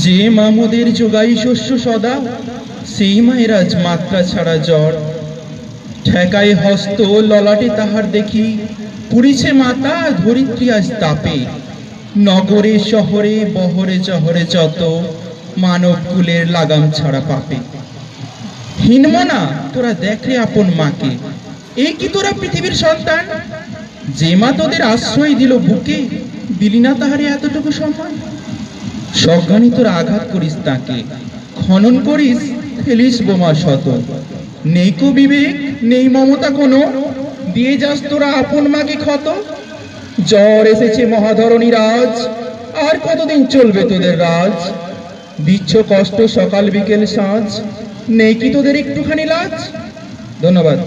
যে মামুদের যোগাই শস্য সদা, সেই মায়ের আজ মাত্রা ছাড়া জ্বর। ঠেকায় হস্ত ললাটে তাহার দেখি, পুরিছে মাতা ধরিত্রী আজ তাপে। নগরে শহরে বহরে চহরে যত, মানব কুলের লাগাম ছাড়া পাপে। হীনমনা তোরা দেখ রে আপন মাকে, এই কি তোরা পৃথিবীর সন্তান? যে মা তোদের আশ্রয় দিল বুকে, দিলি না তাহারে এতটুকু সম্মান? সজ্ঞানী তোরা আঘাত করিস তাকে, খনন করিস ফেলিস বোমা শত। নেই কো বিবেক, নেই মমতা কোনো, দিয়ে যাস তোরা আপন মাকে ক্ষত। জ্বর এসেছে মহাধরণীর আজ, আর কতদিন চলবে তোদের রাজ? দিচ্ছ কষ্ট সকাল বিকেল সাঁঝ, নেই কি তোদের একটুখানি লাজ? ধন্যবাদ।